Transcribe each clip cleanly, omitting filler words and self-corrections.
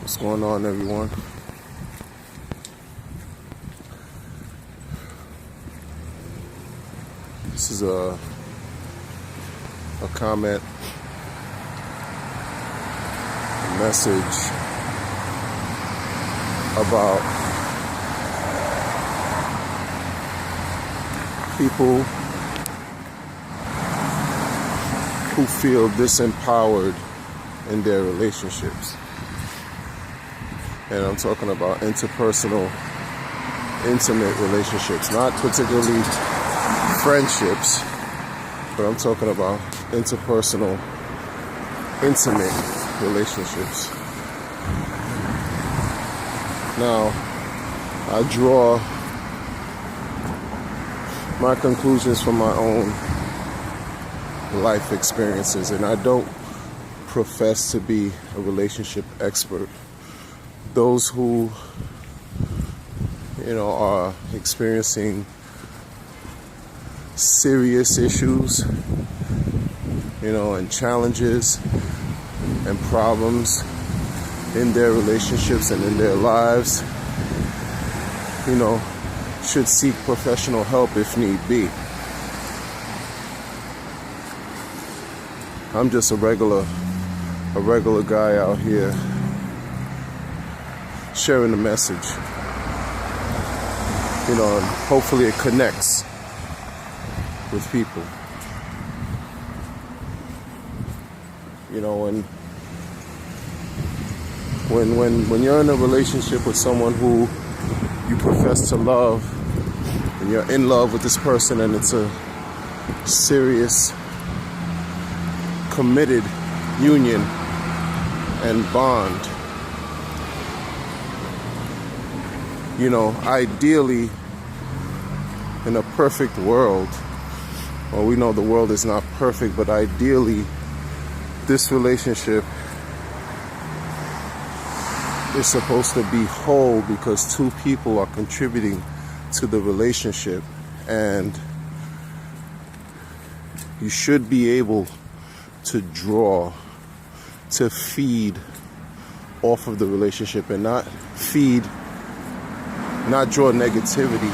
What's going on, everyone? This is a comment, a message about people who feel disempowered in their relationships. And I'm talking about interpersonal, intimate relationships, not particularly friendships, but I'm talking about interpersonal, intimate relationships. Now, I draw my conclusions from my own life experiences, and I don't profess to be a relationship expert. Those who, are experiencing serious issues, and challenges and problems in their relationships and in their lives, should seek professional help if need be. I'm just a regular guy out here sharing the message, and hopefully it connects with people. When you're in a relationship with someone who you profess to love, and you're in love with this person, and it's a serious, committed union and bond, ideally, in a perfect world, well, we know the world is not perfect, but ideally, this relationship is supposed to be whole because two people are contributing to the relationship, and you should be able to feed off of the relationship and not draw negativity,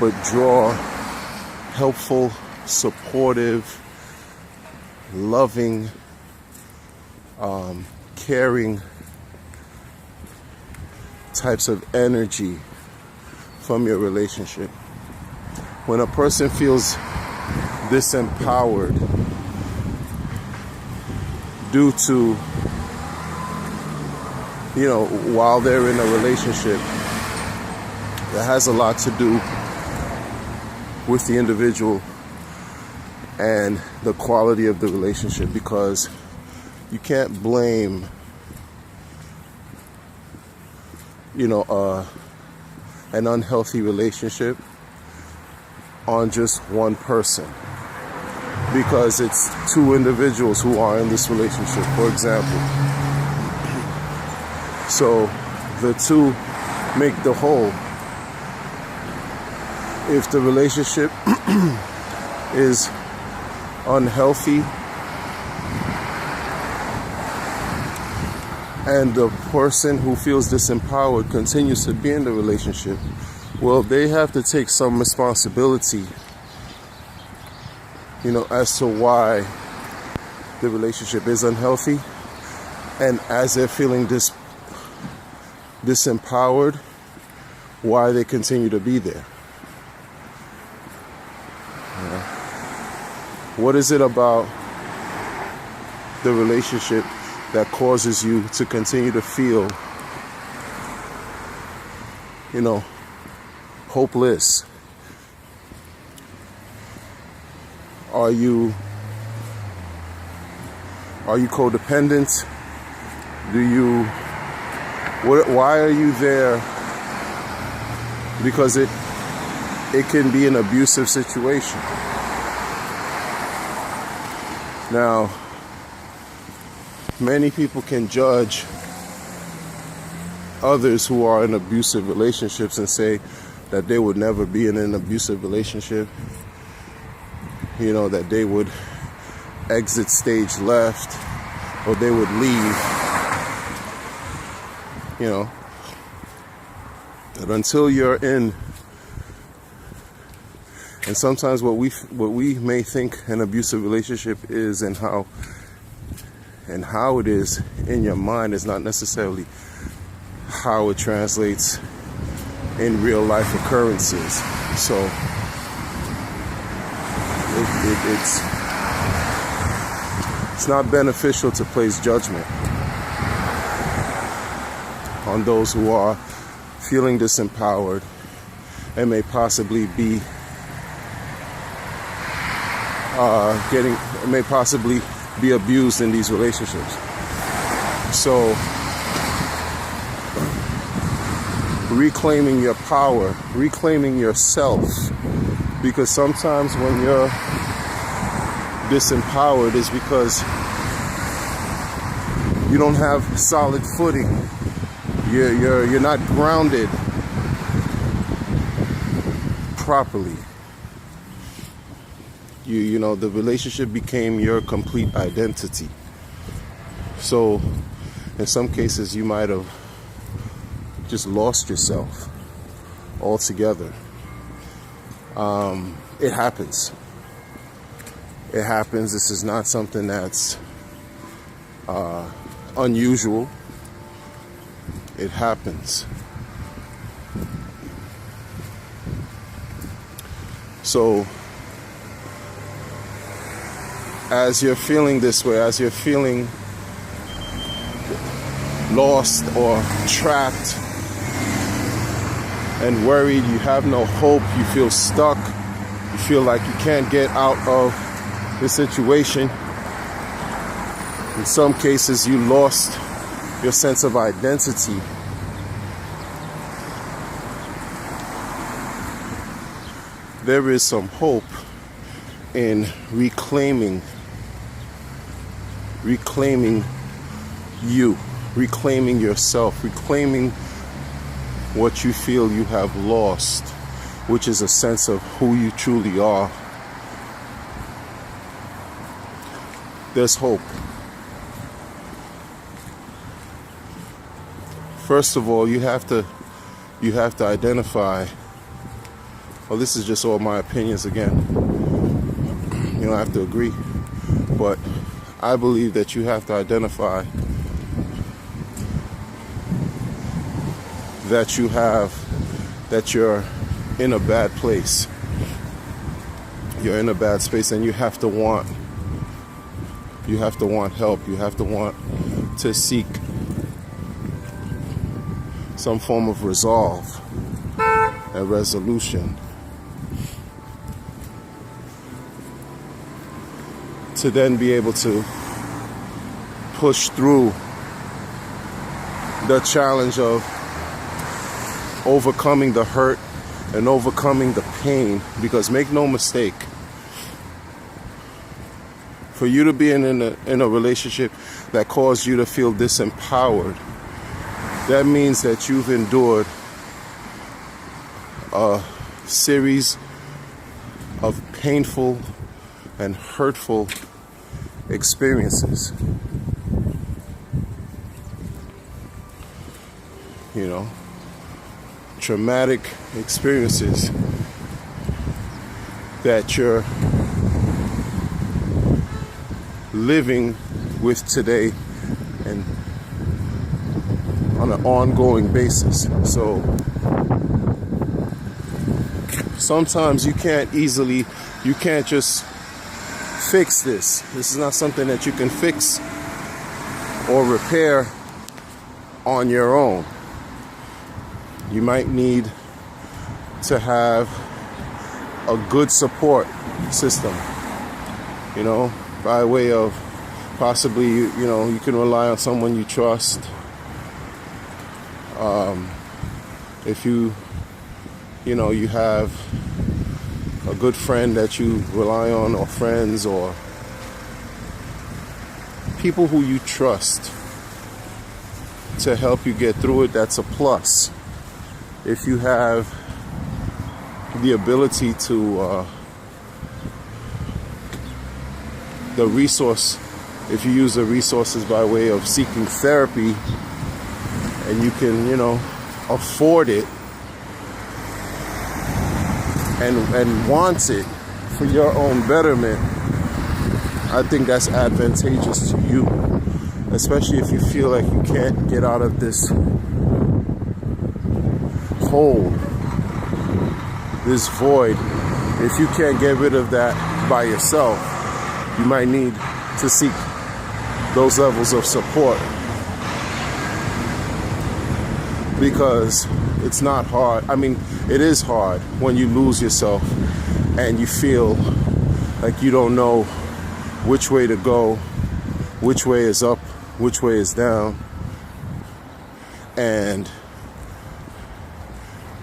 but draw helpful, supportive, loving, caring types of energy from your relationship. When a person feels disempowered due to, while they're in a relationship, that has a lot to do with the individual and the quality of the relationship, because you can't blame an unhealthy relationship on just one person, because it's two individuals who are in this relationship, for example. So the two make the whole. If the relationship is unhealthy and the person who feels disempowered continues to be in the relationship, well, they have to take some responsibility, as to why the relationship is unhealthy, and as they're feeling disempowered, why they continue to be there. What is it about the relationship that causes you to continue to feel, hopeless? Are you codependent? Why are you there? Because it can be an abusive situation. Now, many people can judge others who are in abusive relationships and say that they would never be in an abusive relationship, that they would exit stage left, or they would leave. that until you're in, and sometimes what we may think an abusive relationship is, and how it is in your mind, is not necessarily how it translates in real life occurrences. So it's not beneficial to place judgment on those who are feeling disempowered and may possibly be abused in these relationships. So reclaiming your power, reclaiming yourself, because sometimes when you're disempowered is because you don't have solid footing. You're not grounded properly. You know, the relationship became your complete identity. So in some cases you might have just lost yourself altogether. It happens. It happens. This is not something that's unusual. It happens. So as you're feeling this way, as you're feeling lost or trapped and worried, you have no hope, you feel stuck, you feel like you can't get out of the situation. In some cases, you lost your sense of identity. There is some hope in reclaiming you, reclaiming yourself, reclaiming what you feel you have lost, which is a sense of who you truly are. There's hope. First of all, you have to identify. Well, this is just all my opinions again. You don't have to agree, but I believe that you have to identify that you're in a bad place. You're in a bad space, and you have to want help. You have to want to seek some form of resolve and resolution to then be able to push through the challenge of overcoming the hurt and overcoming the pain. Because make no mistake, for you to be in a relationship that caused you to feel disempowered, that means that you've endured a series of painful and hurtful experiences. You know, traumatic experiences that you're living with today and on an ongoing basis. So sometimes you can't just fix this. This is not something that you can fix or repair on your own. You might need to have a good support system, you know, by way of possibly, you know, you can rely on someone you trust. If you have a good friend that you rely on, or friends, or people who you trust to help you get through it, that's a plus. If you have the ability to, if you use the resources by way of seeking therapy, and you can, afford it and want it for your own betterment, I think that's advantageous to you, especially if you feel like you can't get out of this hole, this void. If you can't get rid of that by yourself, you might need to seek those levels of support, because it's not hard. I mean, it is hard when you lose yourself and you feel like you don't know which way to go, which way is up, which way is down, and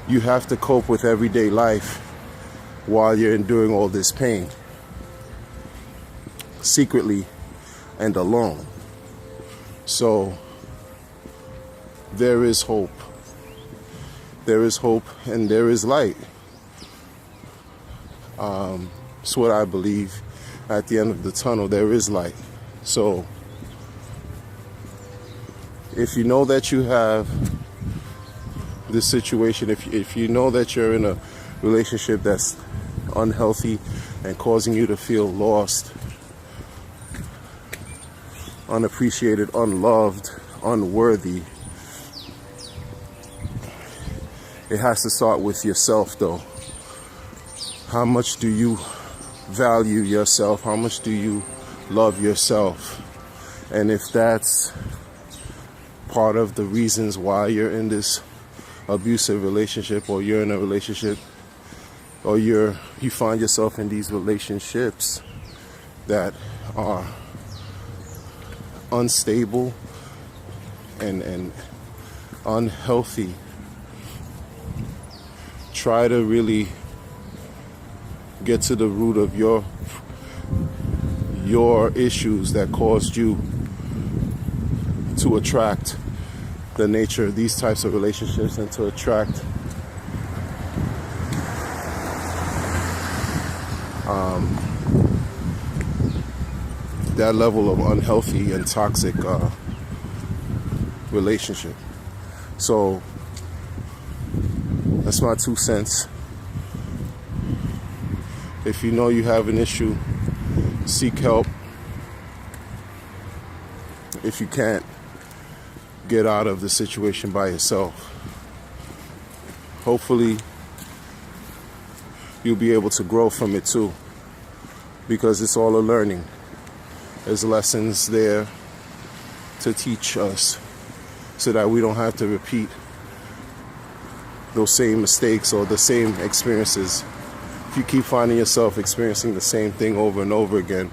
you have to cope with everyday life while you're enduring all this pain, secretly and alone. So there is hope. There is hope and there is light. It's what I believe. At the end of the tunnel, there is light. So if you know that you have this situation, if you know that you're in a relationship that's unhealthy and causing you to feel lost, unappreciated, unloved, unworthy, it has to start with yourself, though. How much do you value yourself? How much do you love yourself? And if that's part of the reasons why you're in this abusive relationship, or you're in a relationship, or you find yourself in these relationships that are unstable and unhealthy, try to really get to the root of your issues that caused you to attract the nature of these types of relationships and to attract that level of unhealthy and toxic relationship. So that's my 2 cents. If you know you have an issue, seek help. If you can't get out of the situation by yourself, hopefully you'll be able to grow from it too, because it's all a learning. There's lessons there to teach us so that we don't have to repeat those same mistakes or the same experiences. If you keep finding yourself experiencing the same thing over and over again,